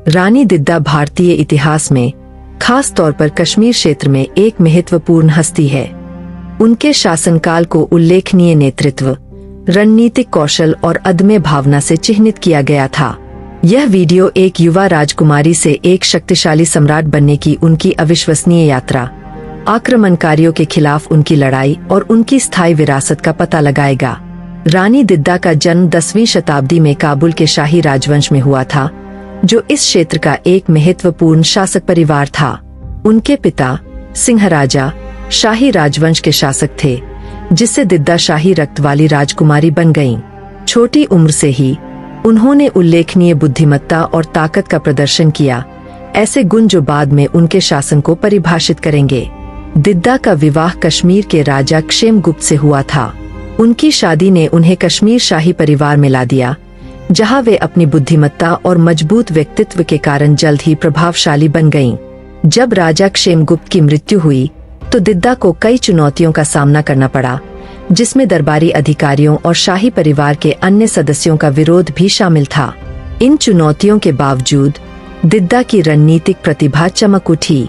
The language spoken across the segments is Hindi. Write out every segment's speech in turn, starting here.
रानी दिद्दा भारतीय इतिहास में, खास तौर पर कश्मीर क्षेत्र में एक महत्वपूर्ण हस्ती है। उनके शासनकाल को उल्लेखनीय नेतृत्व, रणनीतिक कौशल और अदम्य भावना से चिह्नित किया गया था। यह वीडियो एक युवा राजकुमारी से एक शक्तिशाली सम्राट बनने की उनकी अविश्वसनीय यात्रा, आक्रमणकारियों के खिलाफ उनकी लड़ाई और उनकी स्थायी विरासत का पता लगाएगा। रानी दिद्दा का जन्म 10वीं शताब्दी में काबुल के शाही राजवंश में हुआ था, जो इस क्षेत्र का एक महत्वपूर्ण शासक परिवार था। उनके पिता सिंह राजा शाही राजवंश के शासक थे, जिससे दिद्दा शाही रक्त वाली राजकुमारी बन गईं। छोटी उम्र से ही उन्होंने उल्लेखनीय बुद्धिमत्ता और ताकत का प्रदर्शन किया, ऐसे गुण जो बाद में उनके शासन को परिभाषित करेंगे। दिद्दा का विवाह कश्मीर के राजा क्षेमगुप्त से हुआ था। उनकी शादी ने उन्हें कश्मीर शाही परिवार में ला दिया, जहां वे अपनी बुद्धिमत्ता और मजबूत व्यक्तित्व के कारण जल्द ही प्रभावशाली बन गईं। जब राजा क्षेमगुप्त की मृत्यु हुई तो दिद्दा को कई चुनौतियों का सामना करना पड़ा, जिसमें दरबारी अधिकारियों और शाही परिवार के अन्य सदस्यों का विरोध भी शामिल था। इन चुनौतियों के बावजूद दिद्दा की रणनीतिक प्रतिभा चमक उठी।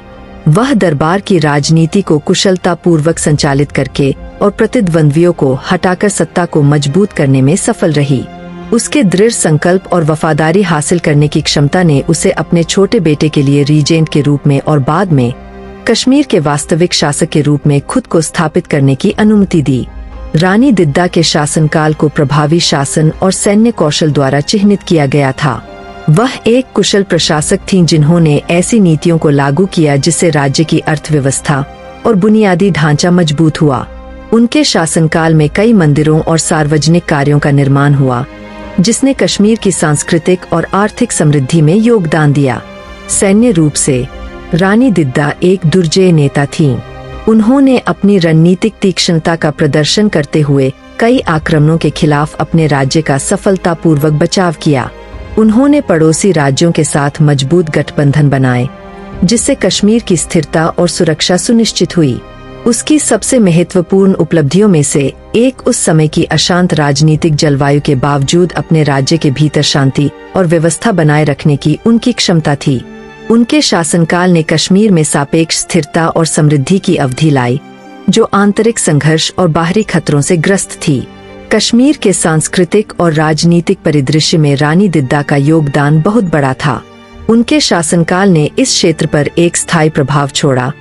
वह दरबार की राजनीति को कुशलता पूर्वक संचालित करके और प्रतिद्वंद्वियों को हटाकर सत्ता को मजबूत करने में सफल रही। उसके दृढ़ संकल्प और वफादारी हासिल करने की क्षमता ने उसे अपने छोटे बेटे के लिए रीजेंट के रूप में और बाद में कश्मीर के वास्तविक शासक के रूप में खुद को स्थापित करने की अनुमति दी। रानी दिद्दा के शासनकाल को प्रभावी शासन और सैन्य कौशल द्वारा चिह्नित किया गया था। वह एक कुशल प्रशासक थीं जिन्होंने ऐसी नीतियों को लागू किया जिससे राज्य की अर्थव्यवस्था और बुनियादी ढांचा मजबूत हुआ। उनके शासनकाल में कई मंदिरों और सार्वजनिक कार्यों का निर्माण हुआ, जिसने कश्मीर की सांस्कृतिक और आर्थिक समृद्धि में योगदान दिया। सैन्य रूप से रानी दिद्दा एक दुर्जय नेता थीं। उन्होंने अपनी रणनीतिक तीक्ष्णता का प्रदर्शन करते हुए कई आक्रमणों के खिलाफ अपने राज्य का सफलतापूर्वक बचाव किया। उन्होंने पड़ोसी राज्यों के साथ मजबूत गठबंधन बनाए, जिससे कश्मीर की स्थिरता और सुरक्षा सुनिश्चित हुई। उसकी सबसे महत्वपूर्ण उपलब्धियों में से एक उस समय की अशांत राजनीतिक जलवायु के बावजूद अपने राज्य के भीतर शांति और व्यवस्था बनाए रखने की उनकी क्षमता थी। उनके शासनकाल ने कश्मीर में सापेक्ष स्थिरता और समृद्धि की अवधि लाई, जो आंतरिक संघर्ष और बाहरी खतरों से ग्रस्त थी। कश्मीर के सांस्कृतिक और राजनीतिक परिदृश्य में रानी दिद्दा का योगदान बहुत बड़ा था। उनके शासनकाल ने इस क्षेत्र पर एक स्थायी प्रभाव छोड़ा।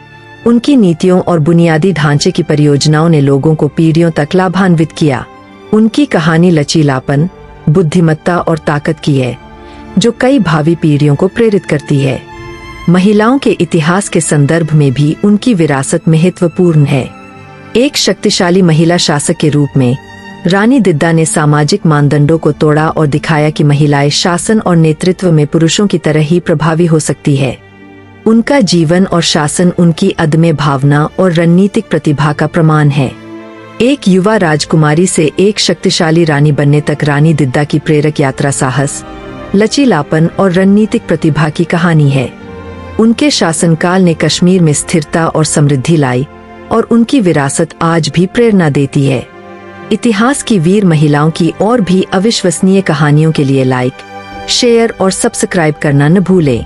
उनकी नीतियों और बुनियादी ढांचे की परियोजनाओं ने लोगों को पीढ़ियों तक लाभान्वित किया। उनकी कहानी लचीलापन, बुद्धिमत्ता और ताकत की है, जो कई भावी पीढ़ियों को प्रेरित करती है। महिलाओं के इतिहास के संदर्भ में भी उनकी विरासत महत्वपूर्ण है। एक शक्तिशाली महिला शासक के रूप में रानी दिद्दा ने सामाजिक मानदंडों को तोड़ा और दिखाया कि महिलाएं शासन और नेतृत्व में पुरुषों की तरह ही प्रभावी हो सकती है। उनका जीवन और शासन उनकी अदम्य भावना और रणनीतिक प्रतिभा का प्रमाण है। एक युवा राजकुमारी से एक शक्तिशाली रानी बनने तक रानी दिद्दा की प्रेरक यात्रा साहस, लचीलापन और रणनीतिक प्रतिभा की कहानी है। उनके शासनकाल ने कश्मीर में स्थिरता और समृद्धि लाई और उनकी विरासत आज भी प्रेरणा देती है। इतिहास की वीर महिलाओं की और भी अविश्वसनीय कहानियों के लिए लाइक, शेयर और सब्सक्राइब करना न भूलें।